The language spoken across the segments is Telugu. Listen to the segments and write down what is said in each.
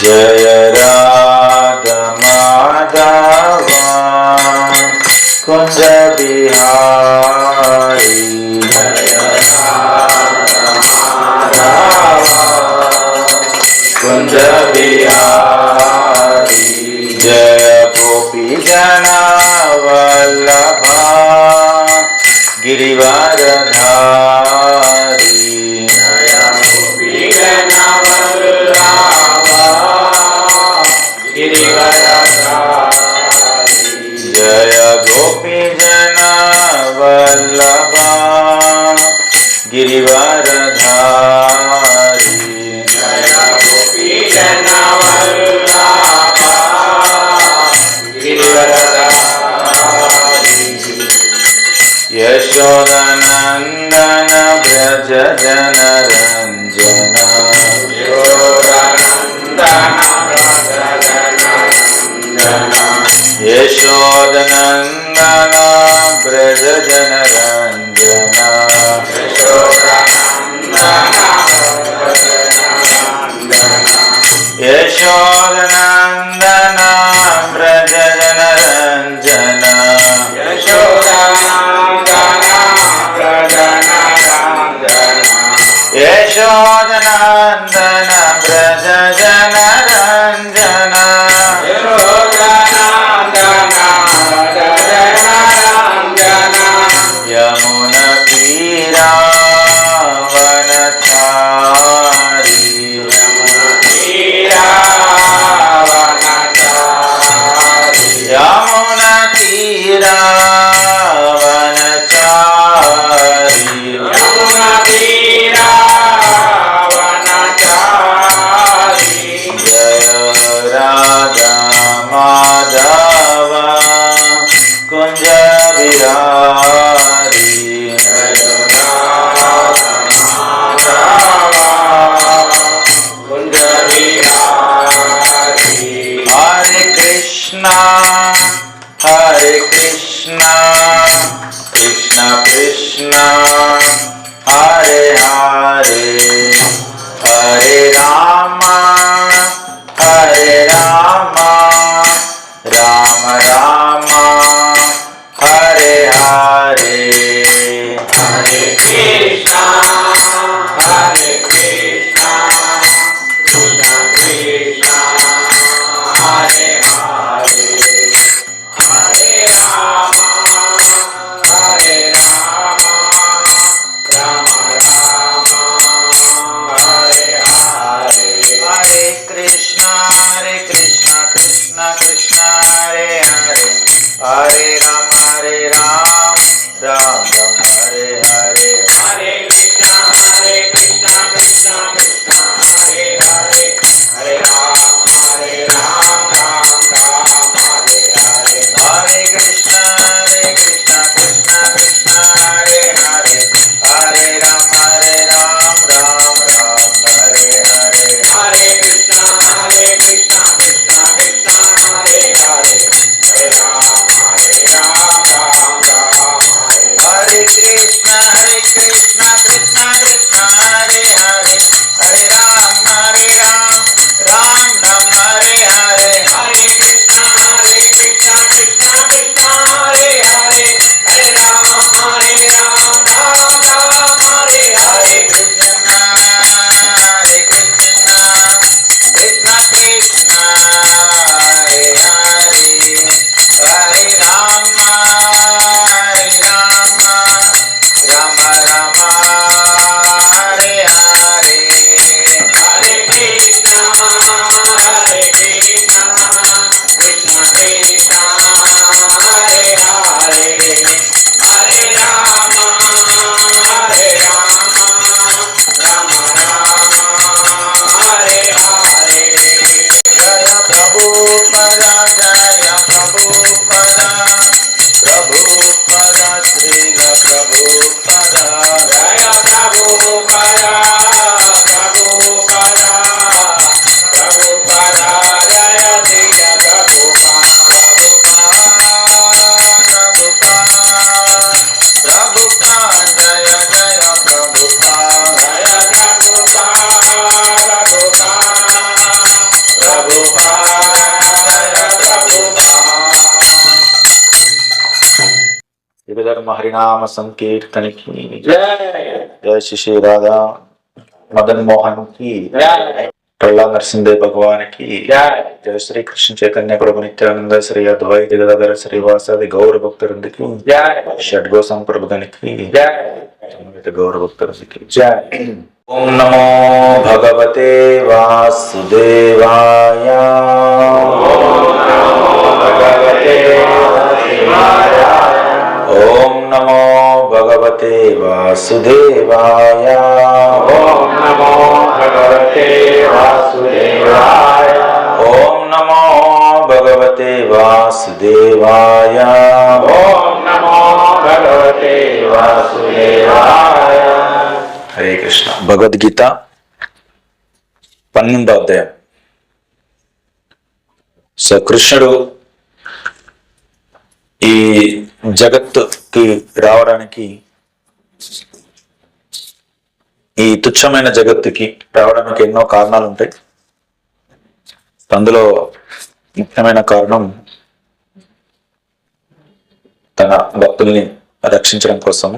जय राधा माधवा कुंज बिहारी जय राधा माधवा कुंज बिहारी जय गोपी जना वल्लभा गिरिवरधारी जय गोपी जना वल्लभा गिरिवरधारी जय गोपी जना वल्लभा गिरिवरधारी जय गोपी जना वल्लभा गिरिवरधारी यशोदनंदन ब्रज जनरंजन यशोदनंदन ब्रज जनरंजन यशोदनंदन ब्रज जनरंजन यशोदनंदन ब्रज जनरंजन यमुना तीरा वनचारी यमुना तीरा वनचारी जय राधा माधवा कुंज बिहारी जय राधा माधवा कुंज बिहारी हरे कृष्णा कृष्ण कृष्ण हरे हरे हरे राम राम राम हरे हरे हरे कृष्णा कृष्ण कृष्ण हरे हरे हरे राम राम हरे हरे हरे कृष्णा कृष्ण कृष्ण हरे हरे हरे राम राम राम हरे हरे हरे कृष्णा कृष्ण कृष्ण हरे हरे हरे राम राम राम हरे हरे हरे कृष्णा कृष्ण कृष्ण हरे हरे हरे राम राम राम हरे हरे हरे कृष्णा कृष्ण कृष्ण हरे हरे हरे राम धर्म हरिनाम संकीर्तन की जय श्री श्री राधा मदन मोहन की प्रहलाद नरसिंहदेव भगवान की जय श्री कृष्ण चैतन्य प्रभु नित्यानंद श्री अद्वैत गदाधर श्रीवासादि गौर भक्तवृंद की षड्गो संप्रभुगण की गौर भक्तवृंद की जय। ओम नमो भगवते वासुदेवाय। ओम नमो भगवते वासुदेवाय। ओम नमो भगवते वासुदेवाय। ओम नमो भगवते वासुदेवाय। ओम नमो भगवते वासुदेवाय। हरे कृष्ण। भगवद्गीత 12వ అధ్యాయం. సో కృష్ణుడు ఈ జగత్తుకి రావడానికి, ఈ తుచ్చమైన జగత్తుకి రావడానికి ఎన్నో కారణాలు ఉంటాయి. అందులో ముఖ్యమైన కారణం తన భక్తుల్ని రక్షించడం కోసం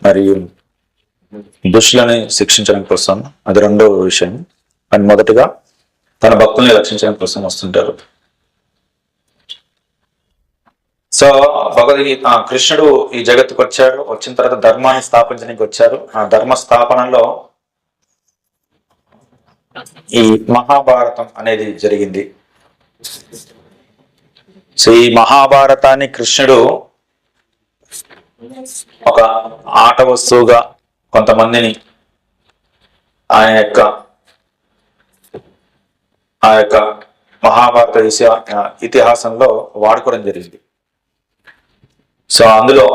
మరియు దుష్టులని శిక్షించడం కోసం. అది రెండో విషయం. అండ్ మొదటిగా తన భక్తుల్ని రక్షించడం కోసం వస్తుంటారు. సో భగవద్గీత కృష్ణుడు ఈ జగత్తుకు వచ్చాడు. వచ్చిన తర్వాత ధర్మాన్ని స్థాపించడానికి వచ్చారు. ఆ ధర్మ స్థాపనలో ఈ మహాభారతం అనేది జరిగింది. సో ఈ మహాభారతాన్ని కృష్ణుడు ఒక ఆట వస్తువుగా కొంతమందిని ఆయన యొక్క మహాభారత ఇతిహాసంలో వాడుకోవడం జరిగింది. సో అందులో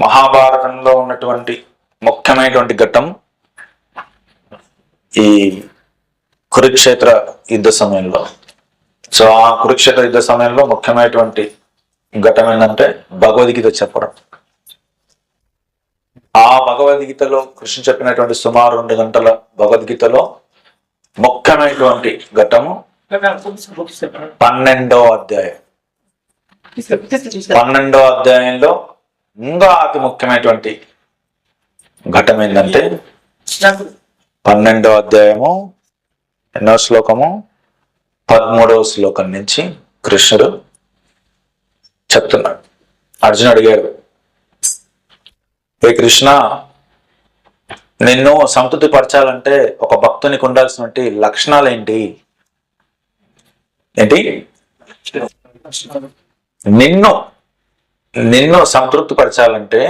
మహాభారతంలో ఉన్నటువంటి ముఖ్యమైనటువంటి ఘట్టం ఈ కురుక్షేత్ర యుద్ధ సమయంలో. సో ఆ కురుక్షేత్ర యుద్ధ సమయంలో ముఖ్యమైనటువంటి ఘట్టం ఏంటంటే భగవద్గీత చెప్పడం. ఆ భగవద్గీతలో కృష్ణ చెప్పినటువంటి సుమారు 2 గంటల భగవద్గీతలో ముఖ్యమైనటువంటి ఘట్టము 12వ అధ్యాయం. 12వ అధ్యాయంలో ఇంకా అతి ముఖ్యమైనటువంటి ఘట్టం ఏంటంటే 12వ అధ్యాయము ఎన్నో శ్లోకము 13వ శ్లోకం నుంచి కృష్ణుడు చెప్తున్నాడు. అర్జునుడు అడిగాడు, ఏ కృష్ణ, నిన్ను సంతృప్తి పరచాలంటే ఒక భక్తునికి ఉండాల్సినటువంటి లక్షణాలు ఏంటి? నిన్ను సంతృప్తి పరచాలంటే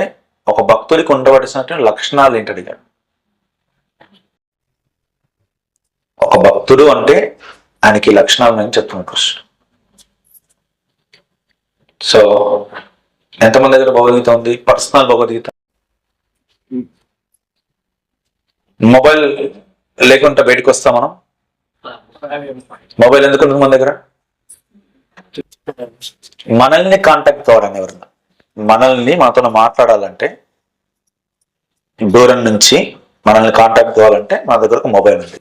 ఒక భక్తుడికి ఉండవలసినటువంటి లక్షణాలు ఏంటి అడిగాడు. ఒక భక్తుడు అంటే ఆయనకి లక్షణాలు అని చెప్తున్నాడు కృష్ణుడు. సో ఎంతమంది దగ్గర భగవద్గీత ఉంది? పర్సనల్ భగవద్గీత. మొబైల్ లేకుండా బయటకు వస్తాం మనం. మొబైల్ ఎందుకు ఉంటుంది మన దగ్గర? మనల్ని కాంటాక్ట్ కావాలని, ఎవరన్నా మనతో మాట్లాడాలంటే, దూరం నుంచి మనల్ని కాంటాక్ట్ కావాలంటే మన దగ్గర ఒక మొబైల్ ఉంది.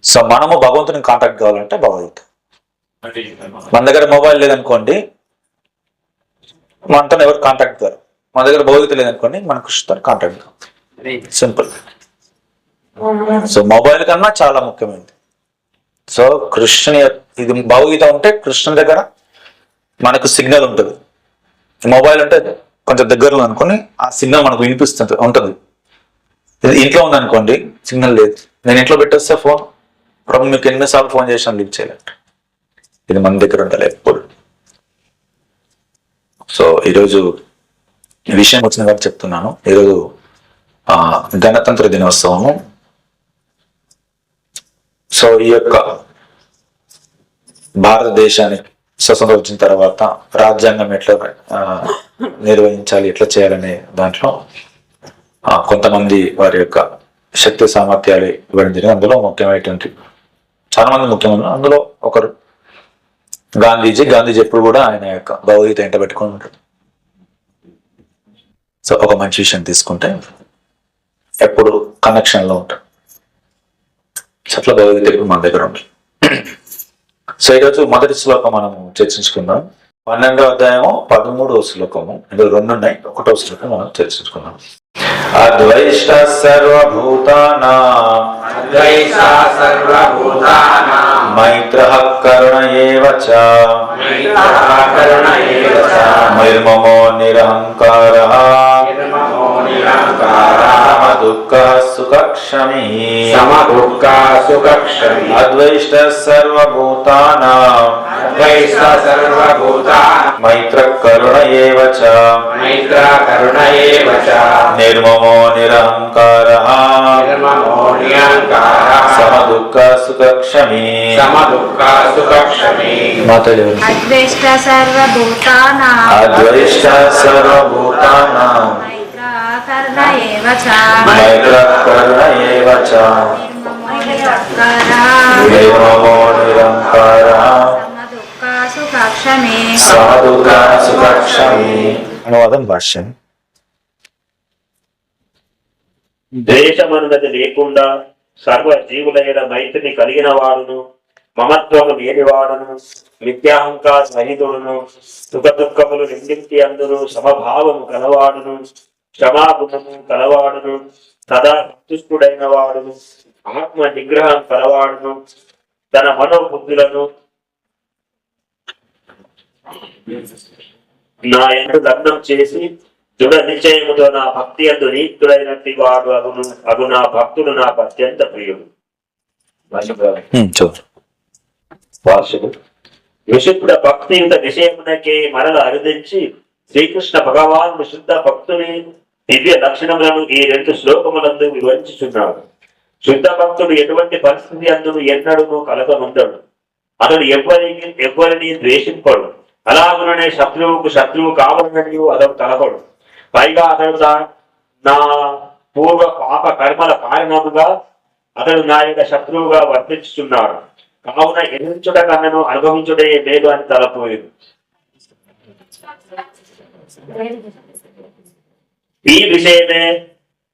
సో మనము భగవంతుని కాంటాక్ట్ కావాలంటే భగవద్గీత. మన దగ్గర మొబైల్ లేదనుకోండి, మనతో ఎవరు కాంటాక్ట్ కాదు. మన దగ్గర భగవద్గీత లేదనుకోండి, మన కృష్ణతో కాంటాక్ట్ కాదు. సింపుల్. సో మొబైల్ కన్నా చాలా ముఖ్యమైనది. సో కృష్ణుని ఇది భగవద్గీత ఉంటే కృష్ణుని దగ్గర మనకు సిగ్నల్ ఉంటుంది. మొబైల్ అంటే కొంచెం దగ్గరలో అనుకోని ఆ సిగ్నల్ మనకు వినిపిస్తుంది ఉంటుంది. ఇది ఇంట్లో ఉందనుకోండి, సిగ్నల్ లేదు. నేను ఇంట్లో పెట్టేస్తే ఫోన్, ప్రభు మీకు ఎన్నిసార్లు ఫోన్ చేసినా లిఫ్ట్ చేయలేంట. ఇది మన దగ్గర ఉండాలి ఎప్పుడు. సో ఈరోజు విషయం వచ్చిన కాబట్టి చెప్తున్నాను. ఈరోజు గణతంత్ర దినోత్సవము. సో ఈ యొక్క భారతదేశానికి స్వతంత్రం వచ్చిన తర్వాత రాజ్యాంగం ఎట్లా నిర్వహించాలి, ఎట్లా చేయాలనే దాంట్లో కొంతమంది వారి యొక్క శక్తి సామర్థ్యాలు ఇవ్వడం జరిగింది. అందులో ముఖ్యమైనటువంటి చాలా మంది ముఖ్యమైన అందులో ఒకరు గాంధీజీ. గాంధీజీ ఎప్పుడు కూడా ఆయన యొక్క భగవద్గీత ఎంట పెట్టుకుని ఉంటాడు. సో ఒక మంచి విషయం తీసుకుంటే ఎప్పుడు కనెక్షన్ లో ఉంటాడు. అట్లా భగవద్గీత ఎప్పుడు మన దగ్గర ఉంటుంది. సో ఈరోజు మొదటి శ్లోకం మనం చర్చించుకుందాం. 12వ అధ్యాయము 13వ శ్లోకము. ఇందులో 2 ఉన్నాయి, 1వ శ్లోకం మనం తెలుసుకున్నాం. అద్వైష్ట సర్వభూతానాం మైత్రః కరుణ ఏవ చ నిర్మమో నిరహంకారః సమదుఃఖః సుఖక్షమీ అద్వైష్ట సర్వభూతానాం మైత్రః కరుణ ఏవ చ నిర్మమో నిరహంకారః సమదుఃఖః సుఖక్షమీ మాతాజీ. అద్వేష్ట సర్వభూతానాం అద్వైష్ట సర్వభూతానాం కరుణ ఏవ చ మైత్రః కరుణ ఏవ చ నిర్మమో నిరహంకారః సమదుఃఖ సుఖక్షమే. సమదుఃఖః సుఖక్షమీ. అనువాదం భాష్యం. ద్వేషమన్నది లేకుండా సర్వ జీవులైన మైత్రిని కలిగిన వాడును, మమత్వము లేనివాడును, మిథ్యాహంకార రహితుడును, సుఖ దుఃఖములు రెండింటి అందును సమభావము కలవాడును, క్షమాగుణము కలవాడును, సదా సంతుష్టుడైన వాడును, ఆత్మ నిగ్రహం కలవాడును, తన మనోబుద్ధులను నా యందు లగ్నం చేసి దృఢ నిశ్చయముతో నా భక్తి అందు నీతుడైనట్టి వాడు అగు నా భక్తుడు నాకు అత్యంత ప్రియుడు. వార్షికు విశుద్ధ భక్తియుత విషయమునకే మరల అరుదించి శ్రీకృష్ణ భగవానుడు శుద్ధ భక్తుని దివ్య లక్షణములను ఈ 2 శ్లోకములందు వివరించుచున్నాడు. శుద్ధ భక్తుడు ఎటువంటి పరిస్థితి అందును ఎన్నడూ కలగనుండడు. అతడు ఎవ్వరిని ద్వేషింపడు. అలాగుననే శత్రువు కావాలని అతడు తలపడు. పైగా అతడు నా పూర్వ పాప కర్మల కారణముగా అతడు నా యొక్క శత్రువుగా వర్తించుచున్నాడు. కావున ఎదిరించుట కన్నను అనుభవించుడే లేదు అని తలపోయింది. ఈ విషయమే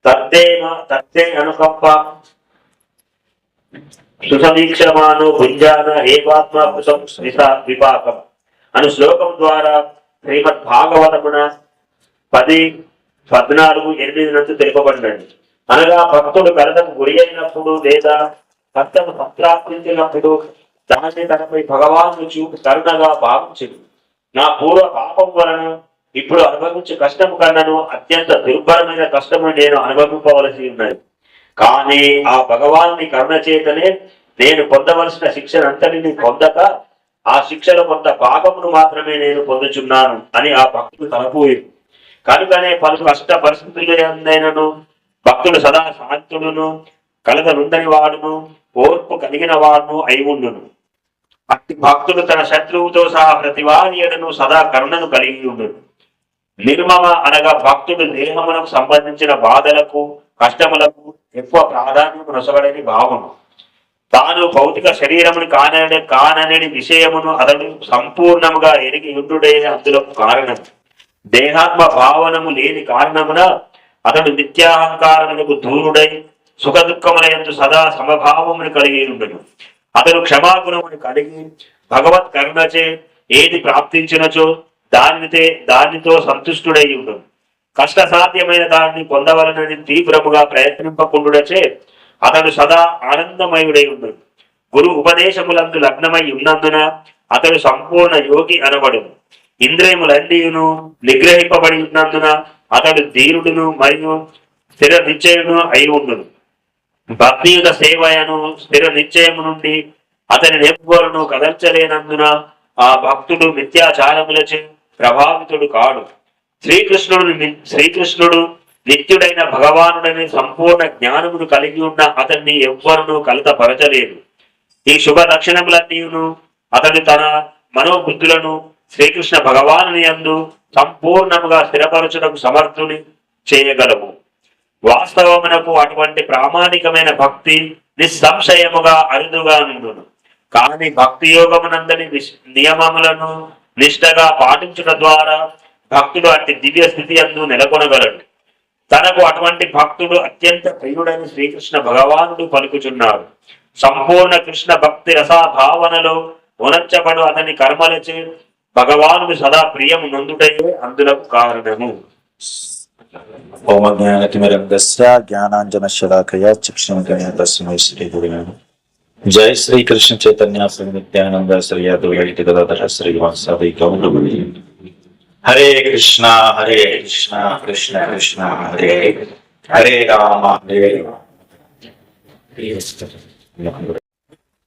తత్తే అనుకంప సుసమీక్షమాను భుంజాన ఏవాత్మ విపాకం అను శ్లోకం ద్వారా శ్రీమద్ భాగవతమున 10:14-8 నుంచి తెలుపబడినది. అనగా భక్తుడు కలతకు గురి అయినప్పుడు లేదా భక్తను సంప్రాప్తించినప్పుడు దాన్ని తనపై భగవాను చూపు కరుణగా భావించదు. నా పూర్వ పాపం వలన ఇప్పుడు అనుభవించే కష్టము కన్నను అత్యంత దుర్భరమైన కష్టము నేను అనుభవింపవలసి ఉన్నది. కానీ ఆ భగవాన్ని కరుణ చేతనే నేను పొందవలసిన శిక్షనంతటిని పొందక ఆ శిక్షలో కొంత భాగమును మాత్రమే నేను పొందుచున్నాను అని ఆ భక్తుడు తలపోయి కనుకనే పలు కష్ట పరిస్థితులైనను భక్తుడు సదా శాంతుడును కలగనుందని వాడును ఓర్పు కలిగిన వాడును అయి ఉండును. అట్టి భక్తుడు తన శత్రువుతో సహా ప్రతివాని ఎడను సదా కరుణను కలిగి ఉండును. నిర్మమ అనగా భక్తుడు దేహమునకు సంబంధించిన బాధలకు కష్టములకు ఎక్కువ ప్రాధాన్యం నొసగడని భావము. తాను భౌతిక శరీరమును కానని విషయమును అతడు సంపూర్ణముగా ఎరిగి ఉండుడే అందులో కారణం. దేహాత్మ భావనము లేని కారణమున అతడు నిత్యాహంకారములకు దూరుడై సుఖ దుఃఖములందు సదా సమభావమును కలిగి ఉండును. అతడు క్షమాగుణమును కలిగి భగవత్ కరుణచే ఏది ప్రాప్తించినచో దానితో సంతుష్టుడై ఉండును. కష్ట సాధ్యమైన దాన్ని పొందవలనని తీవ్రముగా ప్రయత్నింపకుండుటచే అతడు సదా ఆనందమయుడై ఉండును. గురు ఉపదేశములందు లగ్నమై ఉన్నందున అతడు సంపూర్ణ యోగి అనబడును. ఇంద్రియములన్నీయును నిగ్రహింపబడి ఉన్నందున అతడు ధీరుడును మరియు స్థిర నిశ్చయును అయి ఉండును. భక్తియుత సేవయను స్థిర నిశ్చయము నుండి అతని ఎవ్వరును కదల్చలేనందున ఆ భక్తుడు మిథ్యాచారములచే ప్రభావితుడు కాడు. శ్రీకృష్ణుడు నిత్యుడైన భగవానుడని సంపూర్ణ జ్ఞానమును కలిగి ఉన్న అతన్ని ఎవ్వరును కలతపరచలేదు. ఈ శుభ లక్షణములన్నీయును అతడు తన మనోబుద్ధులను శ్రీకృష్ణ భగవానుని యందు సంపూర్ణముగా స్థిరపరచడం సమర్థుని చేయగలవు. వాస్తవమునకు అటువంటి ప్రామాణికమైన భక్తి నిస్సంశయముగా అరుదుగా నుండును. కానీ భక్తి యోగమునందని నియమములను నిష్ఠగా పాటించడం ద్వారా భక్తుడు అట్టి దివ్య స్థితి యందు నెలకొనగలడు. తనకు అటువంటి భక్తుడు అత్యంత ప్రియుడని శ్రీకృష్ణ భగవానుడు పలుకుచున్నాడు. సంపూర్ణ కృష్ణ భక్తి రసా భావనలో ఉనర్చబడు అతని కర్మలచే భగవాను సదా ప్రియము నందుటయే అందులకు కారణము. ఓం జ్ఞానతిమిరంగస్య జ్ఞానాంజనశలాకయ చక్షురున్మిలితం తస్మై శ్రీ గురువే నమః. జై శ్రీ కృష్ణ చైతన్య శ్రీ నిత్యానంద శ్రీ అద్వైత గదాధర శ్రీవాసాది గౌరవముని. హరే కృష్ణ కృష్ణ కృష్ణ హరే హరే రామ హరే రామ.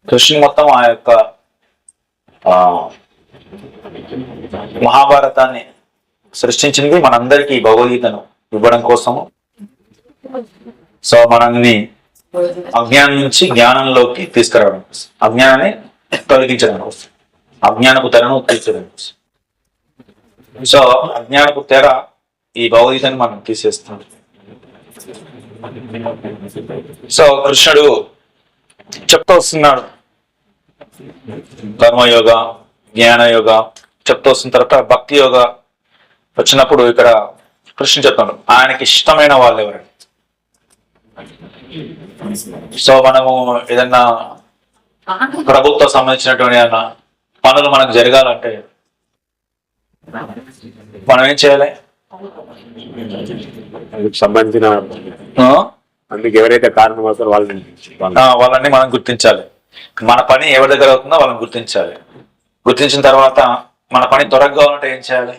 కృష్ణుడు మొత్తం ఆ యొక్క మహాభారతాన్ని సృష్టించింది మనందరికీ భగవద్గీతను ఇవ్వడం కోసము. సో మనల్ని అజ్ఞానం నుంచి జ్ఞానంలోకి తీసుకురావడం కోసం, అజ్ఞానాన్ని తొలగించడం కోసం, అజ్ఞానపు తెరను తీర్చడం కోసం. సో అజ్ఞానపు తెర ఈ భగవద్గీతని మనం తీసేస్తాం. సో కృష్ణుడు చెప్తూ వస్తున్నాడు కర్మయోగ, జ్ఞానయోగ చెప్తూ వస్తున్న తర్వాత భక్తి యోగ వచ్చినప్పుడు ఇక్కడ కృష్ణుడు చెప్తాడు ఆయనకి ఇష్టమైన వాళ్ళు ఎవరు. సో మనము ఏదన్నా ప్రభుత్వం సంబంధించినటువంటి ఏదన్నా పనులు మనకు జరగాలంటే మనం ఏం చేయాలి? సంబంధించిన అందుకు ఎవరైతే కారణం అవుతారో వాళ్ళని మనం గుర్తించాలి. మన పని ఎవరి దగ్గర అవుతుందో వాళ్ళని గుర్తించాలి. గుర్తించిన తర్వాత మన పని త్వరగా కావాలంటే ఏం చేయాలి?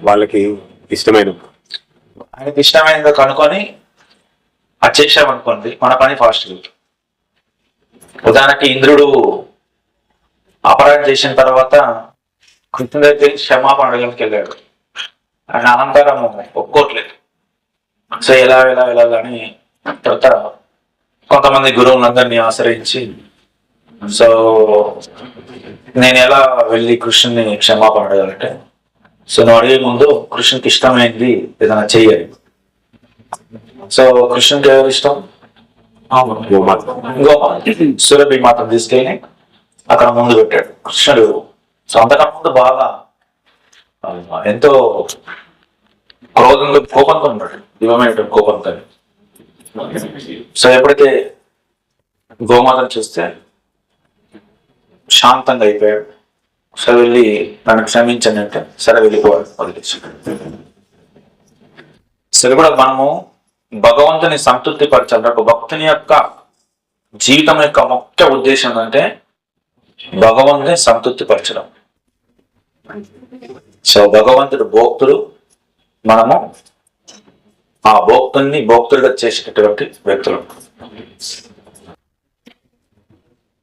వాళ్ళకి ఇష్టమైన ఆయనకి ఇష్టమైనది కనుక్కొని అది చేసామనుకోండి మన పని ఫాస్ట్ అవుతుంది. ఉదాహరణకి ఇంద్రుడు అపరాధం చేసిన తర్వాత కృష్ణుడి దగ్గర క్షమాపణ అడగడానికి వెళ్ళాడు. ఆయన అహంకారం ఒప్పుకోవట్లేదు. సో ఎలా అని తర్వాత కొంతమంది గురువులందరినీ ఆశ్రయించి సో నేను ఎలా వెళ్ళి కృష్ణుని క్షమాపణ అడగాలంటే, సో నువ్వు అడిగే ముందు కృష్ణునికి ఇష్టమైంది ఏదైనా చెయ్యాలి. సో కృష్ణునికి ఎవరు ఇష్టం? గోమాత. సురభి మాతను తీసుకెళ్ళి అక్కడ ముందు పెట్టాడు కృష్ణుడు. సో అంతకన్నా ముందు బాగా ఎంతో క్రోధంగా కోపంతో ఉంటాడు, దివ్యమైన కోపంతో. సో ఎప్పుడైతే గోమాతను చూస్తే శాంతంగా అయిపోయాడు. సరే వెళ్ళి నన్ను క్షమించండి అంటే సరే వెళ్ళిపోవాలి వదిలేసి. సరే కూడా మనము భగవంతుని సంతృప్తి పరచాలి. ఒక భక్తుని యొక్క జీవితం యొక్క ముఖ్య ఉద్దేశం అంటే భగవంతుని సంతృప్తి పరచడం. సో భగవంతుడు భోక్తుడు, మనము ఆ భోక్తుని భోక్తుడిగా చేసేటటువంటి వ్యక్తులు.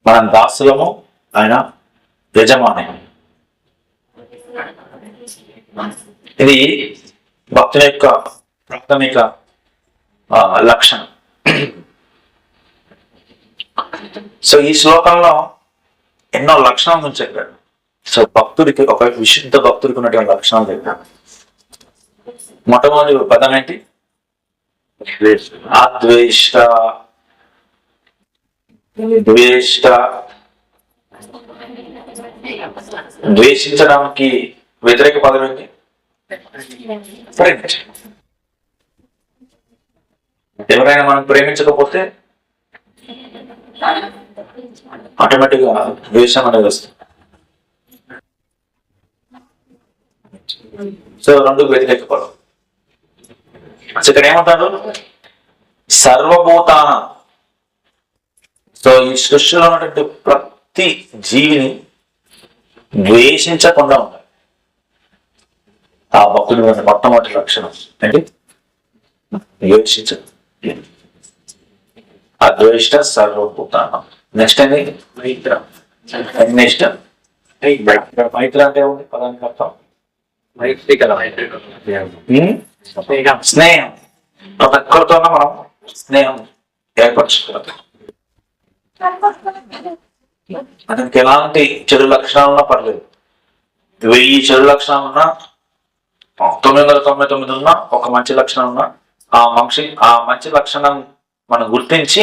మనం దాసులము, ఆయన యజమాని. ఇది భక్తుల యొక్క ప్రాథమిక లక్షణం. సో ఈ శ్లోకంలో ఎన్నో లక్షణాల గురించి చెప్పాడు. సో భక్తుడికి ఒక విశుద్ధ భక్తుడికి ఉన్నటువంటి లక్షణాలు చెప్పాడు. మొట్టమొదటి పదం ఏంటి? అద్వేష్ట. ద్వేష్ట ద్వేషించడానికి వ్యతిరేక పదం ఏంటి? ప్రేమించ. ఎవరైనా మనం ప్రేమించకపోతే ఆటోమేటిక్ గా ద్వేషం అనేది వస్తుంది. సో రెండు వ్యతిరేక పదం. ఇక్కడ ఏమంటారు? సర్వభూతాన. సో ఈ సృష్టిలో ఉన్నటువంటి ప్రతి జీవిని ద్వేషించకుండా ఉండాలి. ఆ భక్తుడి మొట్టమొదటి లక్షణం ఏంటి? ద్వేషించదు. అద్వేష్ట సర్వభూతాన. నెక్స్ట్ ఏంటి? మైత్ర. నెక్స్ట్ మైత్ర అంటే ఏముంది పదానికి అర్థం? స్నేహం. ప్రతి ఒక్కరితో మనం స్నేహం ఏర్పరచుకోవాలి. అతనికి ఎలాంటి చెడు లక్షణాలున్నా పర్లేదు. 1000 చెడు లక్షణాలున్నా, 999 ఉన్నా, ఒక మంచి లక్షణం ఉన్నా, ఆ మంచి లక్షణం మనం గుర్తించి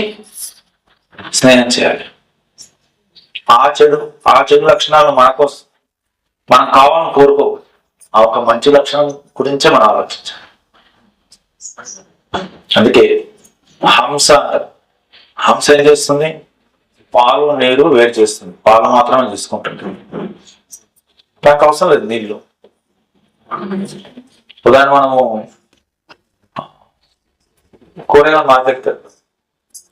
స్నేహం చేయాలి. ఆ చెడు లక్షణాలు మనం కావాలని కోరుకోవాలి. ఆ ఒక మంచి లక్షణం గురించే మనం ఆలోచించాలి. అందుకే హంస ఏం చేస్తుంది? పాలు నీరు వేరు చేస్తుంది. పాలు మాత్రమే తీసుకుంటుంది. నాకు అవసరం లేదు నీళ్ళు. ఉదాహరణ మనము కూరగాయలు మార్కెట్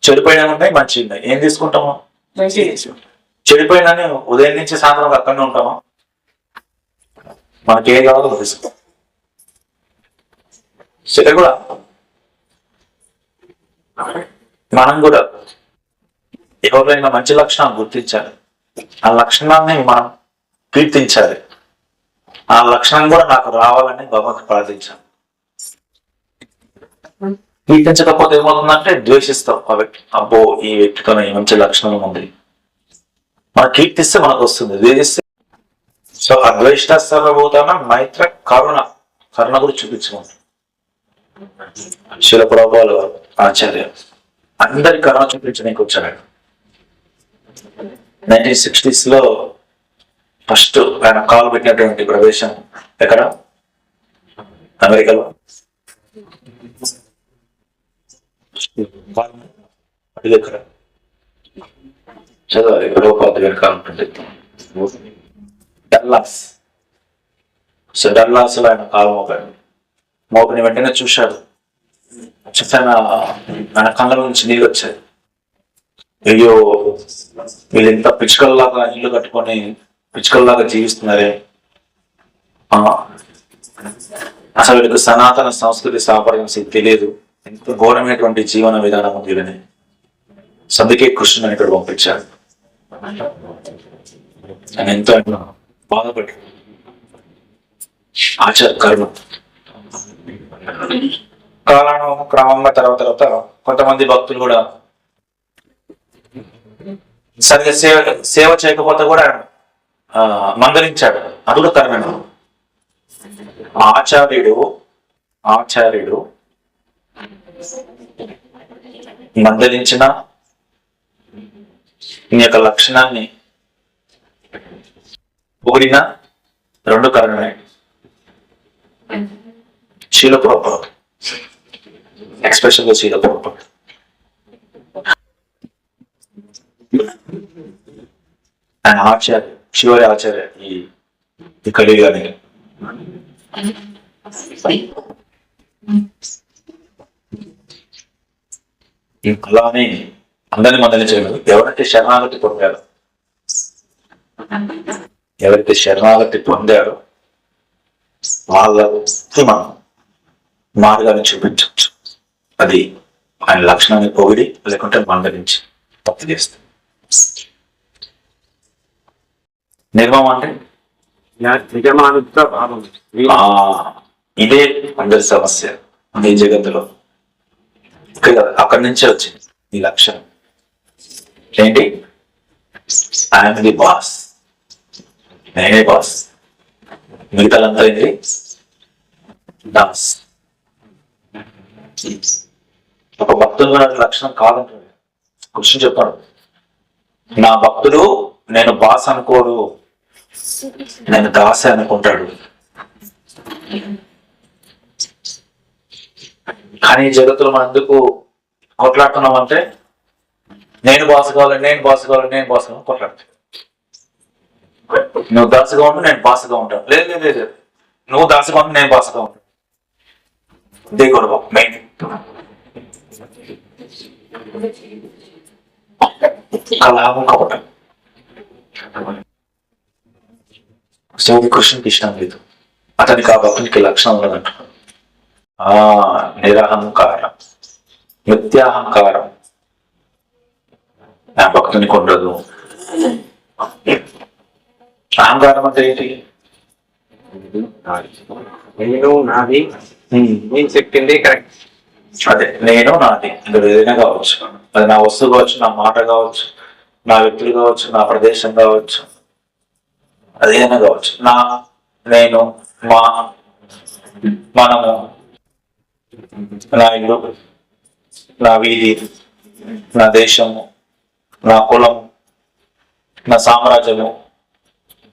చెడిపోయినా ఉన్నాయి, మంచిగా ఉన్నాయి, ఏం తీసుకుంటాము? చెడిపోయినా ఉదయం నుంచి సాయంత్రం అక్కడనే ఉంటామా? మనకి ఏం కావాలో తీసుకుంటాం. సరే కూడా మనం కూడా ఎవరైనా మంచి లక్షణాలు గుర్తించాలి, ఆ లక్షణాన్ని మనం కీర్తించాలి, ఆ లక్షణం కూడా నాకు రావాలని భగవంతుని ప్రార్థించాలి. కీర్తించకపోతే ఏమవుతుందంటే ద్వేషిస్తాం ఆ వ్యక్తి. అబ్బో ఈ వ్యక్తితో ఈ మంచి లక్షణం ఉంది. మనం కీర్తిస్తే మనకు వస్తుంది, ద్వేషిస్తే. సో అద్వేష్ట సర్వభూతాన మైత్ర కరుణ, కరుణ గురించి చూపించుకుంటాం. శిల ప్రభువులు ఆచార్య అందరి కరుణ చూపించడానికి వచ్చాడు. 1960s లో ఫస్ట్ ఆయన కాలు పెట్టినటువంటి ప్రదేశం ఎక్కడ? అమెరికాలో. అది ఎక్కడ చదవాలి, రూపాది వెనకాల ఉంటుంది. డల్లాస్. సో డల్లాస్ లో ఆయన కాలు మోపాడు. మోపిన వెంటనే చూశాడు, ఆయన కళ్ళ నుంచి నీళ్ళు వచ్చాయి. అయ్యో వీళ్ళు ఇంత పిచ్చుకల్లాగా ఇల్లు కట్టుకొని పిచ్చుకల్లాగా జీవిస్తున్నారే, అసలు వీళ్ళకి సనాతన సంస్కృతి సాంప్రదాయం తెలియదు, ఎంత ఘోరమైనటువంటి జీవన విధానం ఉంది వీళ్ళని. అందుకే కృష్ణుని ఇక్కడ పంపించాడు. ఆయన ఎంతో బాధపడి ఆచార కర్మ కాలాను క్రమంగా తర్వాత కొంతమంది భక్తులు కూడా సరిగ్గా సేవ చేయకపోతే కూడా మందలించాడు. అది కూడా కర్మను. ఆచార్యుడు మందలించిన నీ యొక్క లక్షణాన్ని పొగిడిన రెండు కర్మమే. శీల పొరపాటు, ఎక్స్పెషల్గా శీల పొరపాటు. ఆయన ఆచార్య, చివరి ఆచార్య ఈ కలియుగానికి. అలానే అందరినీ మందలించగలరు. ఎవరైతే శరణాగతి పొందారో వాళ్ళకి మనం మార్గాన్ని చూపించవచ్చు. అది ఆయన లక్షణాన్ని పొగిడి లేకుంటే మందలించి తప్పు చేస్తాం. నిర్మం అంటే ఇదే అందరి సమస్య ఈ జగత్తులో. అక్కడి నుంచే వచ్చింది ఈ లక్షణం. ఏంటి? ఐఎమ్ ది బాస్, నేనే బాస్, మిగతాలంతా ఏంటి? దాస్. ఒక భక్తుడు లక్షణం కాదంటాడు కృష్ణ చెప్పాడు. నా భక్తుడు నేను బాస్ అనుకోడు, నేను దాసే అనుకుంటాడు. కానీ ఈ జగత్తులో మనం ఎందుకు కొట్లాడుతున్నామంటే నేను బాస్ కావాలి కొట్లాడుతాను. నువ్వు దాసుగా ఉండు, నేను బాసుగా ఉంటాను. లేదు, నువ్వు దాసుగా ఉండు, నేను బాసుగా ఉంటాను. ఇదే గొడవ మెయిన్. కలహం కావటం. సో కృష్ణునికి ఇష్టం లేదు. అతనికి ఆ భక్తునికి లక్షణం ఉన్నదంట. నిరహంకారం, మిథ్యాహంకారం ఆ భక్తునికి ఉండదు. అహంకారం అంటే ఏంటి? నేను నాది, నేను చెప్పింది కరెక్ట్. అదే నేను నాది. ఇందులో ఏదైనా కావచ్చు. అది నా వస్తువు కావచ్చు, నా మాట కావచ్చు, నా వ్యక్తులు కావచ్చు, నా ప్రదేశం కావచ్చు, అదేదైనా కావచ్చు. నేను, మనము, నా ఇల్లు, నా వీధి, నా దేశము, నా కులము, నా సామ్రాజ్యము,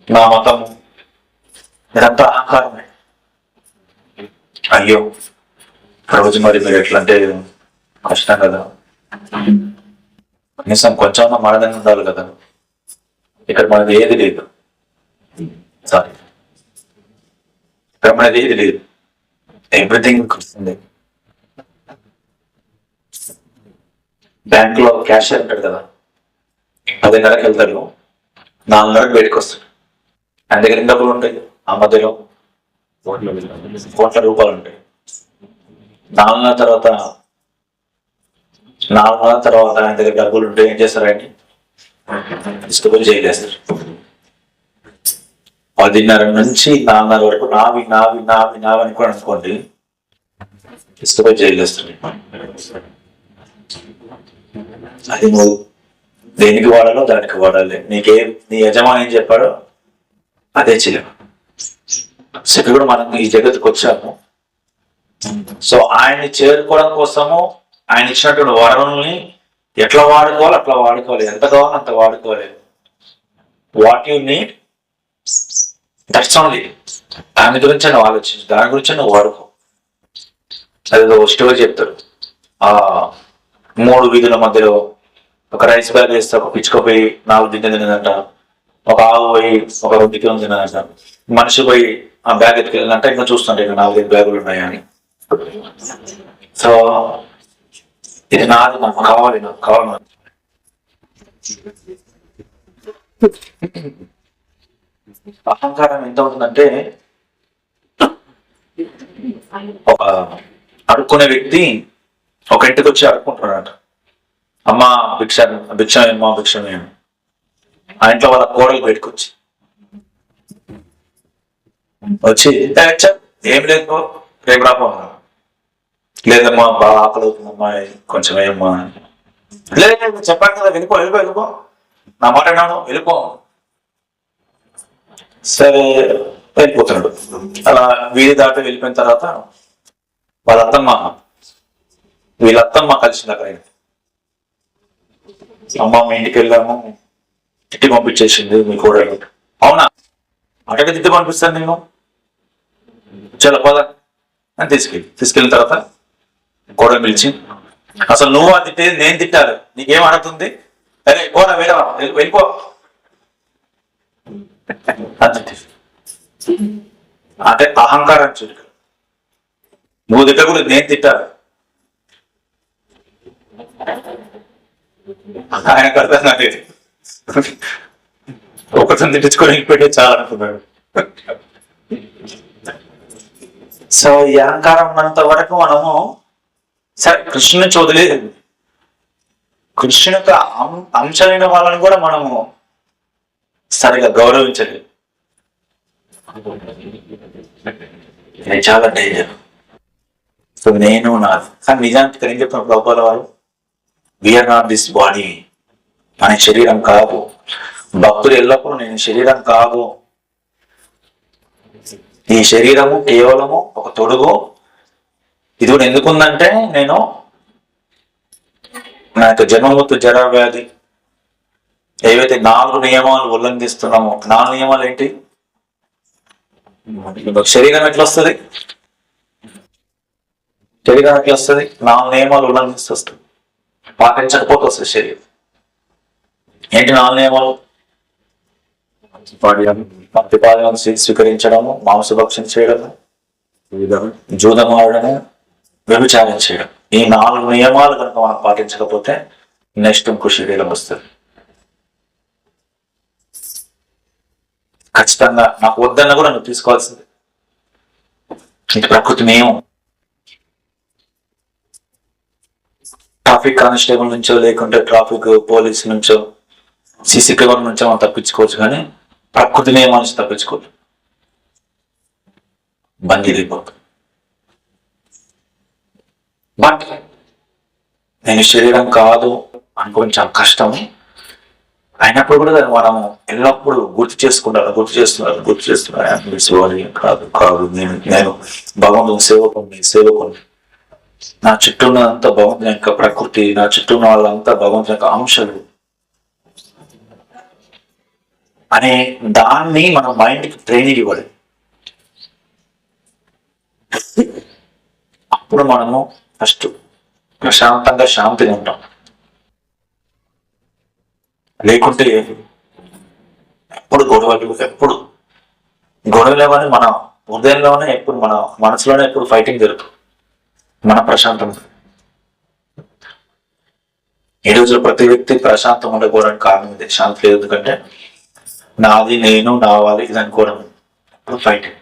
నా మతము, ఇదంతా అహంకారమే. అయ్యో రోజు మరి మీరు ఎట్లా అంటే కష్టం కదా, కనీసం కొంచెం మనదంగా ఉండాలి కదా. ఇక్కడ మనది ఏది లేదు. సారీ. భ్రమ అనేది ఏది లేదు, ఎవ్రీథింగ్ వస్తుంది. బ్యాంక్ లో క్యాషియర్ ఉంటాడు కదా, 10:30కి వెళ్తాడు, 4:30కి బయటకు వస్తాడు. ఆయన దగ్గర ఎన్ని డబ్బులు ఉంటాయి? ఆ మధ్యలో కోట్ల రూపాయలు ఉంటాయి. 4:30 తర్వాత ఆయన దగ్గర డబ్బులు ఉంటే ఏం చేస్తారు? ఆయన్ని తీసుకుపోయి జైలు వేస్తారు. 10:30 నుంచి 4:30 వరకు నావి అని కూడా అనుకోండి, తీసుకుపోయి జైలు వేస్తారు. అది నువ్వు దేనికి వాడాలో దానికి వాడాలి. నీ యజమాని ఏం చెప్పాడో అదే చేయాలి. సో ఇక్కడ కూడా మనం ఈ జగత్తుకు వచ్చాము. సో ఆయన్ని చేరుకోవడం కోసము ఆయన ఇచ్చినటువంటి వరాలని ఎట్లా వాడుకోవాలి అట్లా వాడుకోవాలి, ఎంత కావాలో అంత వాడుకోవాలి. What you need, that's only. దాని గురించి నువ్వు ఆలోచించు, దాని గురించి నువ్వు వాడుకో. అదేదో స్టోరీ చెప్తారు, 3 వీధుల మధ్యలో ఒక రైస్ బ్యాగ్ వేస్తే ఒక పిచ్చుక పోయి 4 దిండి తినదంట, ఒక ఆవు పోయి ఒక 2 కిలోలు తినదంట, మనిషి పోయి ఆ బ్యాగ్ ఎత్తుకెళ్ళిందంట, ఇంకా చూస్తుంటే ఇంకా 4-5 బ్యాగులు ఉన్నాయని. సో ఇది నాది, నాకు కావాలి. అహంకారం ఎంత ఉంటుందంటే, ఒక అడుక్కునే వ్యక్తి ఒక ఇంటికి వచ్చి అడుక్కుంటున్నాడట, అమ్మ భిక్షమే. ఆ ఇంట్లో వాళ్ళ కోడలు బయటకు వచ్చి ఏం లేదు రేపు రాపో, లేదమ్మా బాగా ఆకలి అవుతుందమ్మా, కొంచెం ఏమమ్మా, లేదు చెప్పాను కదా వెళ్ళిపో, నా మాట విన్నాను, వెళ్ళిపో. సరే వెళ్ళిపోతున్నాడు. అలా వీధి దాటి వెళ్ళిపోయిన తర్వాత వీళ్ళత్తమ్మ కలిసింది అక్కడ. అమ్మ మీ ఇంటికి వెళ్ళాము, తిట్టి పంపించేసింది మీ కోడలు. అవునా, అక్కడికి తిట్టి పంపిస్తాను నేను, చాలా పద అని తీసుకెళ్ళిన తర్వాత కోడలు పిలిచి, అసలు నువ్వు అది తిట్టేది నేను తిట్టాలి, నీకేం అడుగుతుంది, అరే కోడ వెళ్ళిపో అంటే అహంకారం చూడు. నువ్వు తిట్టకూడదు, నేను తిట్టాలి. ఆయనకు అర్థం కాలేదు, ఒకరిని తిట్టించుకొని వెళ్ళిపోతే చాలా అనుకున్నాడు. సో ఈ అహంకారం ఉన్నంత వరకు మనము సరే కృష్ణుని వదిలేదు, కృష్ణుని యొక్క అంశమైన వాళ్ళని కూడా మనము సరిగా గౌరవించలేదు. చాలా డేంజర్. సో నేను నాది, కానీ నిజానికి ఏం చెప్పిన ప్రభుపాల వారు, వీఆర్ నాట్ దిస్ బాడీ, మన శరీరం కాదు. భక్తులు ఎల్లప్పుడూ నేను శరీరం కాదు, ఈ శరీరము కేవలము ఒక తొడుగు. ఇది కూడా ఎందుకుందంటే, నేను నా యొక్క జన్మమృత్యు జరా వ్యాధి ఏవైతే 4 నియమాలు ఉల్లంఘిస్తున్నామో, 4 నియమాలు ఏంటి? శరీరం ఎట్లా వస్తుంది? 4 నియమాలు ఉల్లంఘిస్తూ వస్తుంది, పాటించకపోతే వస్తుంది శరీరం. ఏంటి 4 నియమాలు? ప్రతిపాదన స్వీకరించడము, మాంసభక్షణ చేయడము, జూదమాడము, వ్యభిచారం చేయడం. ఈ 4 నియమాలు కనుక మనం పాటించకపోతే నెక్స్ట్ ఇంకో శరీరం వస్తుంది. ఖచ్చితంగా నాకు వద్దన్నా కూడా నువ్వు తీసుకోవాల్సింది. ఇది ప్రకృతి నియమం. ట్రాఫిక్ కానిస్టేబుల్ నుంచో, లేకుంటే ట్రాఫిక్ పోలీస్ నుంచో, సీసీ కెమెరా నుంచో మనం తప్పించుకోవచ్చు, కానీ ప్రకృతి నియమం నుంచి తప్పించుకోవచ్చు. బందీ అయిపోతుంది. బట్ నేను శరీరం కాదు అనుకోవడం చాలా కష్టం. అయినప్పుడు కూడా దాన్ని మనము ఎల్లప్పుడూ గుర్తు చేస్తున్నారు. కాదు నేను భగవంతుని సేవకుని. నా చుట్టూ ఉన్నదంతా భగవంతుని యొక్క ప్రకృతి, నా చుట్టూ ఉన్న వాళ్ళంతా భగవంతుని యొక్క అంశాలు అనే దాన్ని మన మైండ్కి ట్రైనింగ్ ఇవ్వాలి. అప్పుడు మనము ఫస్ట్ ప్రశాంతంగా శాంతిగా ఉంటాం. లేకుంటే ఎప్పుడు గొడవలు, ఎప్పుడు గొడవలేవని మన హృదయంలోనే ఎప్పుడు మన మనసులోనే ఎప్పుడు ఫైటింగ్ జరుగుతుంది. మన ప్రశాంతం ఈ రోజు ప్రతి వ్యక్తి ప్రశాంతం ఉండకపోవడానికి కారణం ఇది. శాంతి లేదు, ఎందుకంటే నాది, నేను, నా వాళ్ళు ఇది అనుకోవడం ఇప్పుడు ఫైటింగ్.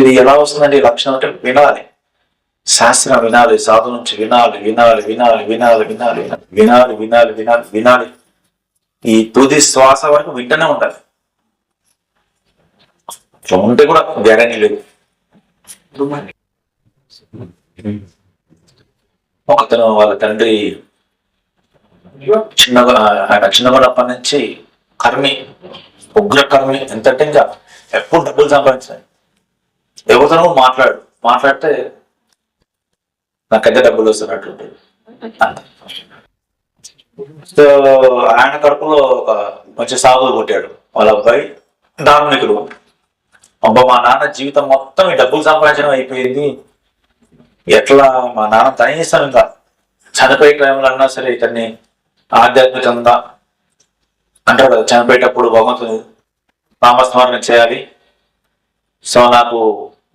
ఇది ఎలా వస్తుందండి? లక్షణం అంటే వినాలి, శాస్త్రం వినాలి, సాధు నుంచి వినాలి వినాలి వినాలి వినాలి వినాలి వినాలి వినాలి వినాలి వినాలి. ఈ తుది శ్వాస వరకు వింటూనే ఉండాలి. ఇట్లా ఉంటే కూడా గ్యారెంటీ లేదు. ఒకతను వాళ్ళ తండ్రి ఆయన చిన్నప్పటి నుంచి కర్మి, ఉగ్ర కర్మి. ఎంతంటే ఇంకా ఎప్పుడు డబ్బులు సంపాదించాలి. ఎవరితో మాట్లాడితే నాకైతే డబ్బులు వస్తున్నట్టు. సో ఆయన కడుపులో ఒక మంచి సాగులు కొట్టాడు వాళ్ళ అబ్బాయి ధార్మికుడు. అబ్బా మా నాన్న జీవితం మొత్తం ఈ డబ్బులు సంపాదించడం అయిపోయింది, ఎట్లా మా నాన్న కనీసం ఇంకా చనిపోయే టైంలో అన్నా సరే ఇతన్ని ఆధ్యాత్మికంగా అంటాడు కదా, చనిపోయేటప్పుడు భగవంతుని నామస్మరణ చేయాలి. సో నాకు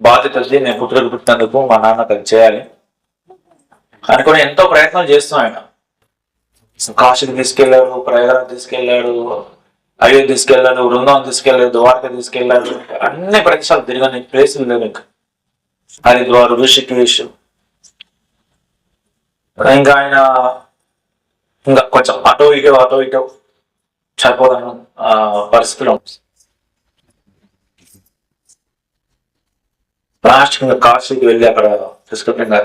బాధ్యత ఉంది, నేను పుట్టినందుకు మా నాన్న అది చేయాలి అనుకుని ఎంతో ప్రయత్నాలు చేస్తాం. ఆయన కాశీకి తీసుకెళ్లాడు, ప్రయాగరాజ్ తీసుకెళ్లాడు, అయోధ్య తీసుకెళ్లాడు, వృందావనం తీసుకెళ్లాడు, ద్వారక తీసుకెళ్లాడు. అన్ని ప్రదేశాలు తిరిగిన ప్లేసులు లేవు. ఇంకా హరిద్వార్, ఋషికేశ్. ఇంకా ఆయన ఇంకా కొంచెం అటో ఇటో చనిపోతాను పరిస్థితిలో. లాస్ట్ ఇంకా కాశీకి వెళ్ళి అక్కడ తీసుకుంటున్నా,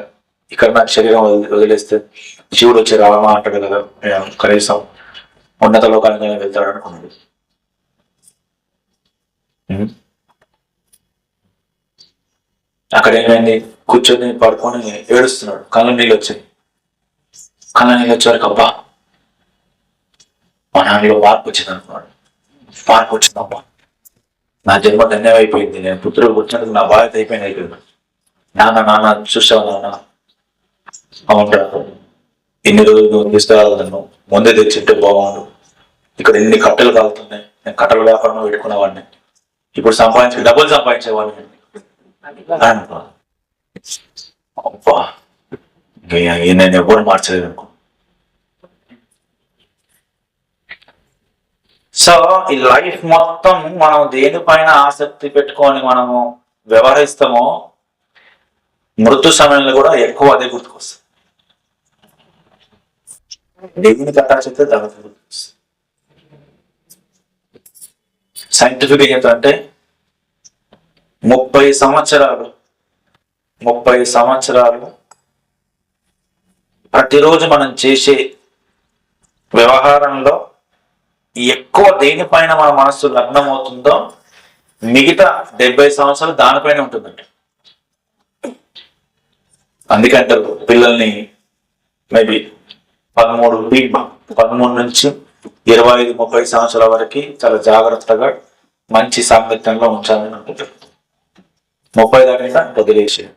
ఇక్కడ నాకు శరీరం వదిలేస్తే శివుడు వచ్చి రామా అంటాడు కదా, కనీసం ఉన్నత లోకానికి వెళ్తాడు అనుకున్నాడు. అక్కడ ఏమైంది, కూర్చొని పడుకొని ఏడుస్తున్నాడు. కళ్ళ నీళ్ళు వచ్చాయి. కళ్ళ నీళ్ళు వచ్చేవారికి అబ్బా మా నాన్నలో మార్పు వచ్చింది అనుకున్నాడు. మార్పు వచ్చిందబ్బా, నా జన్మ ధన్యమైపోయింది, నేను పుత్రుడు కూర్చున్నందుకు నా బాధ్యత అయిపోయింది. నాన్న చూసావు నాన్న, అవును ఇన్ని రోజులు నువ్వు తీసుకురావాలి, నన్ను ముందే తెచ్చింటే బాగుండు. ఇక్కడ ఎన్ని కట్టెలు కాలుతున్నాయి, నేను కట్టెల వ్యాపారం పెట్టుకునేవాడిని, ఇప్పుడు డబ్బులు సంపాదించేవాడిని. అబ్బా నేను ఎవ్వరు మార్చలేదు అనుకో. సో ఈ లైఫ్ మొత్తం మనం దేనిపైన ఆసక్తి పెట్టుకొని మనము వ్యవహరిస్తామో మృత్యు సమయంలో కూడా ఎక్కువ అదే గుర్తుకొస్తుంది. దేవునికి అటాచ్ దానికి గుర్తుకొస్తుంది. సైంటిఫిక్ ఏంటంటే 30 సంవత్సరాలు ప్రతిరోజు మనం చేసే వ్యవహారంలో ఎక్కువ దేనిపైన మన మనస్సు లగ్నం అవుతుందో మిగతా 70 సంవత్సరాలు దానిపైన ఉంటుందండి. అందుకంటారు పిల్లల్ని మేబీ 13 నుంచి 25-30 సంవత్సరాల వరకు చాలా జాగ్రత్తగా మంచి సాంగత్యంలో ఉంచాలని అనుకుంటారు. 30 దాకా వదిలేసేది,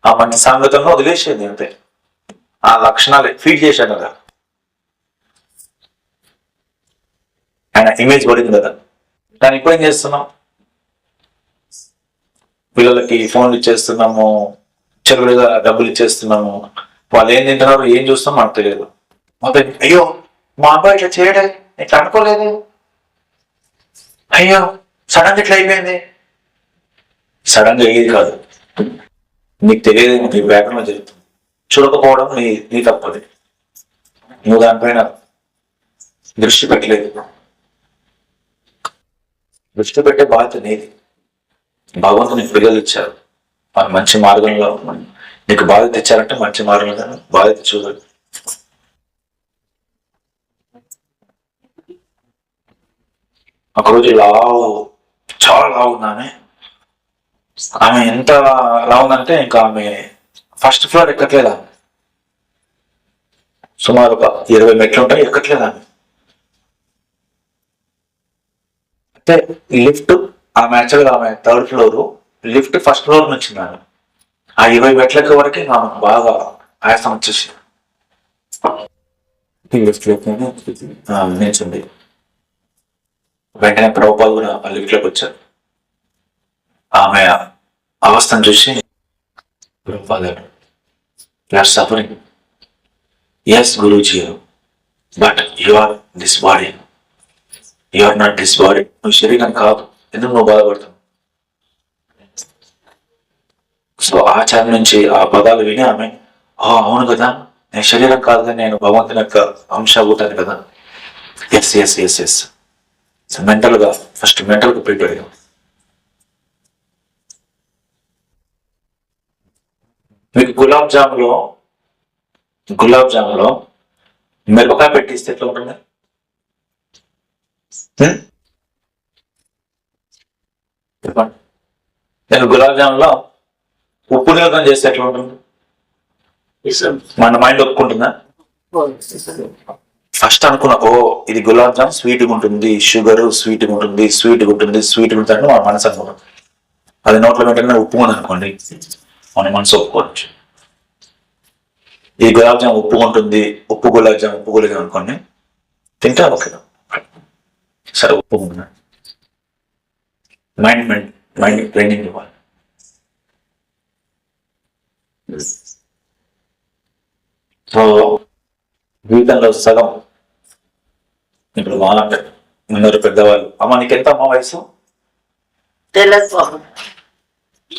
ఆ మంచి సాంగత్యంలో వదిలేసేది అంతే. ఆ లక్షణాలు ఫీడ్ చేశాను కదా, ఆయన ఇమేజ్ పడింది కదా. దాన్ని ఇప్పుడు ఏం చేస్తున్నాం, పిల్లలకి ఫోన్లు ఇచ్చేస్తున్నాము, చెరువులుగా డబ్బులు ఇచ్చేస్తున్నాము. వాళ్ళు ఏం తింటున్నారు, ఏం చూస్తాం మనకు తెలియదు. అయ్యో మా అబ్బాయి ఇట్లా చేయడే, ఇట్లా అనుకోలేదు, అయ్యో సడన్ గా ఇట్లా అయిపోయింది. సడన్ గా అయ్యేది కాదు, నీకు తెలియదు, నీ బ్యాక్గ్రౌండ్ జరుగుతుంది. చూడకపోవడం నీ తప్పది, నువ్వు దానిపైన దృష్టి పెట్టలేదు. దృష్టి పెట్టే బాధ్యత నీది. భగవంతుడు నీకు పిల్లలు ఇచ్చారు, మంచి మార్గంలో నీకు బాధ్యత ఇచ్చారంటే మంచి మార్గంలో బాధ్యత చూడాలి. ఒకరోజు చాలా లావు ఉందామె. ఆమె ఎంత లావు ఉందంటే ఇంకా ఆమె ఫస్ట్ ఫ్లోర్ ఎక్కట్లేదు. ఆమె సుమారు ఒక 20 మెట్లు ఉంటాయి, ఎక్కట్లేదు ఆమె. అంటే లిఫ్ట్ ఆమె యాక్చువల్గా ఆమె 3rd floor, lift 1st floor నుంచి ఆమె ఆ 20 మెట్లకి వరకు ఆమె బాగా ఆయాసం వచ్చేసి నిల్చుంది. వెంటనే ప్రభుపాల్ కూడా ఆ లిఫ్ట్ లోకి వచ్చారు. ఆమె అవస్థను చూసి ప్రభుపాల్ గారు you are suffering. Yes Guruji, but you are this body, you are not this body. నువ్వు శరీరం కాదు, ఎందుకు నువ్వు బాధపడుతున్నావు? సో ఆచార్య నుంచి ఆ పదాలు విని ఆమె అవును కదా, నేను శరీరం కాదు కదా, నేను భగవంతుని యొక్క అంశ అవుతాను కదా. Yes yes yes yes mental గా ఫస్ట్ మెంటల్ గా ప్రిపేర్ అయ్యాం. మీకు గులాబ్ జాములో మిరపకాయ పెట్టిస్తే ఎట్లా ఉంటుంది? చెప్పండి. నేను గులాబ్ జాములో ఉప్పు నిలకం చేస్తే ఎట్లా ఉంటుంది? మన మైండ్ ఒప్పుకుంటుందా? ఫస్ట్ అనుకున్నా ఇది గులాబ్ జామ్ స్వీట్గా ఉంటుంది, షుగర్ స్వీట్గా ఉంటుంది, స్వీట్గా ఉంటుంది మన మనసు అనుకున్నాం. అది నోట్లో వెంటనే ఉప్పు ఉంది అనుకోండి, మన మనసు ఒప్పుకోవచ్చు. ఈ గులాబ్ జామ్ ఉప్పు ఉంటుంది, ఉప్పు గులాబ్ జామ్ అనుకోండి, తింటే ఓకే సరే ఉప్పు ఉంది. మైండ్ ట్రైనింగ్ ఇవ్వాలి. సో జీవితంలో సగం ఇప్పుడు ఉన్నారు పెద్దవాళ్ళు. అమ్మ నీకెంత అమ్మ వయసు?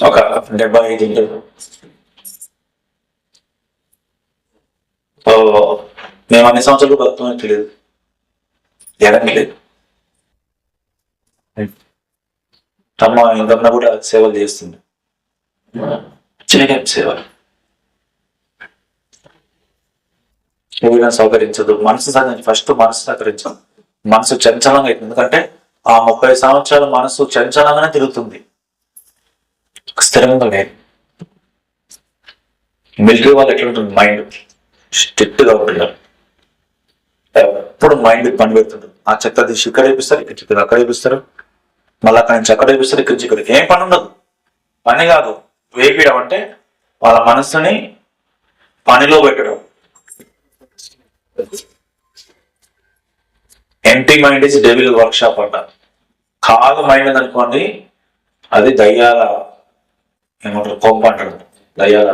ఒక 75 ఉంటుంది. మేము అన్ని సంవత్సరాలు బతుకున్నట్టు లేదు, ఎరంగి లేదు. అమ్మ ఇంకన్నా కూడా సేవలు చేస్తుంది, చేయడం సేవలు. శరీరం సౌకరించదు, ఫస్ట్ మనసు సహకరించదు. మనసు చంచలంగా అవుతుంది, ఎందుకంటే ఆ 30 సంవత్సరాల మనసు చంచలంగానే తిరుగుతుంది, స్థిరంగా లేదు. మిలిటరీ వాళ్ళు ఎట్లా ఉంటుంది? మైండ్ స్ట్రిక్ట్ గా ఉంటున్నారు, ఎప్పుడు మైండ్ పని పెడుతుంటారు. ఆ చెత్త తీసి ఇక్కడ వేపిస్తారు, ఇక్కడ చెత్త అక్కడ వేపిస్తారు, మళ్ళీ అక్కడి నుంచి అక్కడ వేపిస్తారు, ఇక్కడ నుంచి ఇక్కడ. ఏం పని ఉండదు, పని కాదు. వేపియడం అంటే వాళ్ళ మనస్సుని పనిలో పెట్టడం. Empty mind is devil work shop అంట. కాదు మైండ్ అనుకోండి, అది దయ్యాల ఏమంటారు కొప్ప అంటాడు, దయ్యాల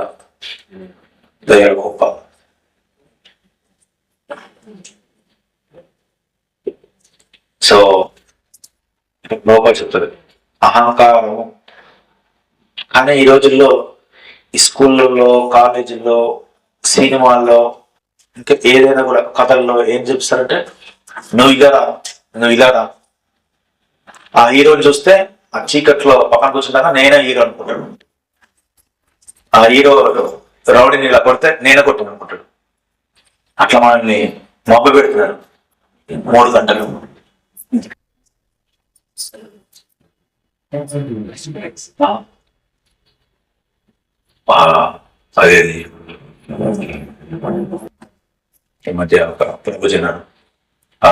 కొప్ప. సో లోపల చెప్తుంది అహంకారం. కానీ ఈ రోజుల్లో ఈ స్కూళ్ళల్లో, కాలేజీల్లో, సినిమాల్లో, ఇంకా ఏదైనా కూడా కథల్లో ఏం చూపిస్తారంటే నువ్వు ఇలారా. ఆ హీరోని చూస్తే ఆ చీకట్లో పక్కన కూర్చుంటాక నేనే హీరో అనుకుంటాడు. ఆ హీరో రౌడీని ఇలా కొడితే నేనే కొట్టాను అనుకుంటాడు. అట్లా మనల్ని మొబ్బ పెడుతున్నారు 3 గంటలు. అదే ఈ మధ్య ఒక ప్రభుజనాడు ఆ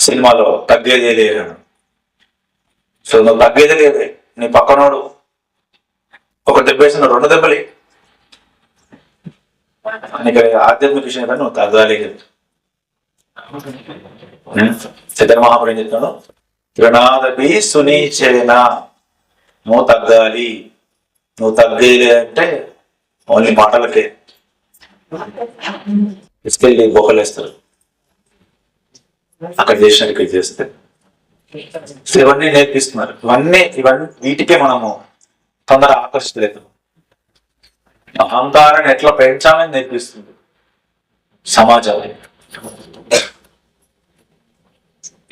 సినిమాలో తగ్గేదే లేదు. సో నువ్వు తగ్గేదే లేదు, నీ పక్కనోడు ఒక దెబ్బ వేసిన 2 దెబ్బలే. నీకు ఆధ్యాత్మిక విషయం కానీ నువ్వు తగ్గాలి. చైతన్య మహాప్రభు ఏం చెప్తున్నాడు? త్రినాదపి సునీచేన, నువ్వు తగ్గాలి. నువ్వు తగ్గేది అంటే ఓన్లీ మాటలకే తీసుకెళ్ళి బొక్కలేస్తారు, అక్కడ చేసిన ఇక్కడ చేస్తే. ఇవన్నీ నేర్పిస్తున్నారు. ఇవన్నీ వీటికే మనము తొందర ఆకర్షితులేదు. అహంకారాన్ని ఎట్లా పెంచాలని నేర్పిస్తుంది సమాజం.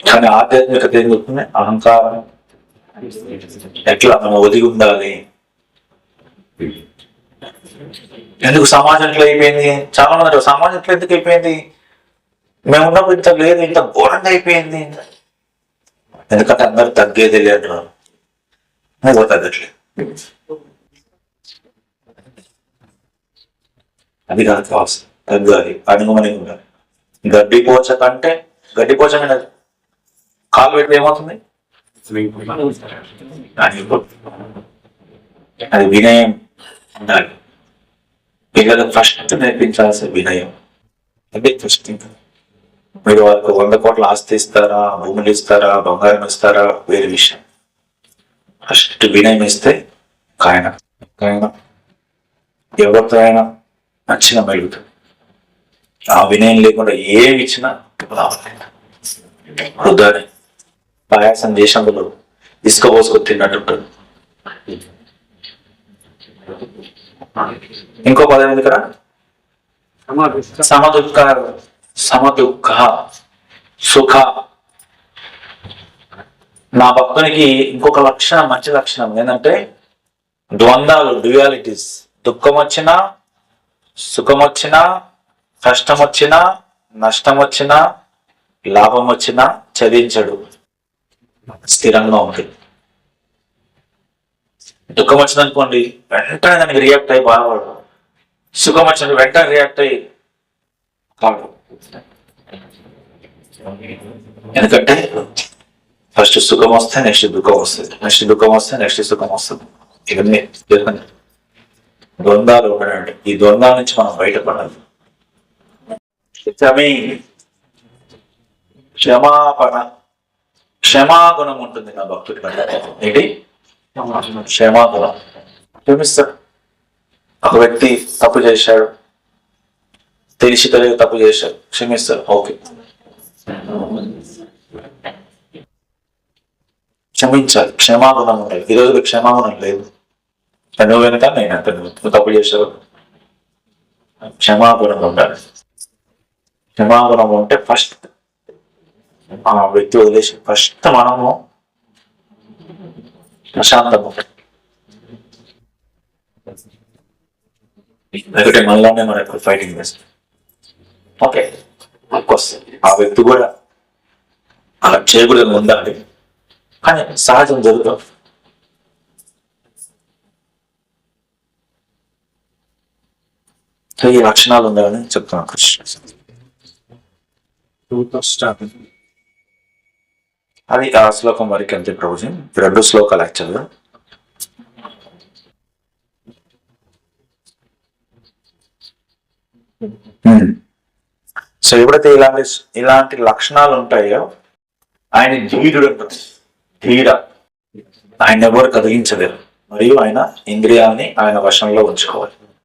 కానీ ఆధ్యాత్మికత ఏం చెప్తుంది? అహంకారం ఎట్లా మనం ఒదిగి ఉండాలి. ఎందుకు సమాజం ఎట్లా అయిపోయింది? చాలా మంది అంటారు సమాజం ఎట్లా ఎందుకు అయిపోయింది, మేము ఉన్నప్పుడు ఇంత లేదు, ఇంత ఘోరంగా అయిపోయింది. ఎందుకంటే అందరు తగ్గేది లేదు, నువ్వు తగ్గట్లేదు. అది కాదు కావచ్చు, తగ్గాలి, అనుగుమని ఉండాలి. గడ్డిపోచ కంటే గడ్డిపోచ మీద కాలు పెడితే ఏమవుతుంది? అది వినయం ఉండాలి. పిల్లలకు ఫస్ట్ నేర్పించాల్సిన వినయం, అదే ఫస్ట్ థింగ్. మీరు వాళ్ళకి 100 కోట్ల ఆస్తి ఇస్తారా, భూములు ఇస్తారా, బంగారం ఇస్తారా, వేరే విషయం. ఫస్ట్ వినయం ఇస్తే ఆయన ఎవరితో అయినా మంచిగా మెలుగుతుంది. ఆ వినయం లేకుండా ఏమి ఇచ్చినా వృధానే. పాయాసం దేశంలో ఇసుక పోసుకొని తిన్నట్టుంటుంది. ఇంకో పదం ఉంది కదా, సమదుఃఖ సుఖ. నా భక్తునికి ఇంకొక లక్షణం, మంచి లక్షణం ఏంటంటే ద్వంద్వాలు, డ్యూయాలిటీస్. దుఃఖం వచ్చినా, సుఖం వచ్చినా, కష్టం వచ్చినా, నష్టం వచ్చినా, లాభం వచ్చినా చదించడు, స్థిరంగా ఉంటుంది. దుఃఖం వచ్చిందనుకోండి వెంటనే దానికి రియాక్ట్ అయ్యి బాధపడు. సుఖం వచ్చిన వెంటనే రియాక్ట్ అయ్యి కాదు. ఎందుకంటే ఫస్ట్ సుఖం వస్తే నెక్స్ట్ దుఃఖం వస్తుంది, నెక్స్ట్ దుఃఖం వస్తే నెక్స్ట్ సుఖం వస్తుంది. ఇవన్నీ ద్వంద్వాలు ఉండడండి. ఈ ద్వంద్వాల నుంచి మనం బయటపడాలి. క్షమాపణ, క్షమాగుణం ఉంటుంది నా భక్తుడి పట్ల. ఏంటి? క్షమాగుణం. క్షమిస్తాడు. ఒక వ్యక్తి తప్పు చేశాడు, తెలిసి తెలియక తప్పు చేశాడు, క్షమిస్తాడు. ఓకే, క్షమించాలి. క్షమాగుణం ఉండాలి. ఈ రోజు క్షమాగుణం లేదు. నువ్వు వెనక నేను అంత, నువ్వు తప్పు చేసావు. క్షమాగుణం ఉండాలి. క్షమాగుణం ఉంటే ఫస్ట్ ఆ వ్యక్తి వదిలేసి ఫస్ట్ మనము ప్రశాంతంగా ఉంటాం. ఎందుకంటే మనలోనే మనం ఇప్పుడు ఫైటింగ్ చేస్తాం. ఓకే, వస్తుంది. ఆ వ్యక్తి కూడా అలా చేయకూడదు ఉండాలి, కానీ సహజం జరుగుతుంది. ఈ లక్షణాలు ఉండాలని చెప్తున్నాను కృష్ణ. అది ఆ శ్లోకం వరకు అంతే ప్రభుజీ. 2 శ్లోకాలు యాక్చువల్గా. సో ఎప్పుడైతే ఇలాంటి లక్షణాలు ఉంటాయో ఆయన ధీరుడు అంటారు. ధీర. ఆయన ఎవరు కదిలించలేరు, మరియు ఆయన ఇంద్రియాలని ఆయన వశంలో ఉంచుకోవాలి.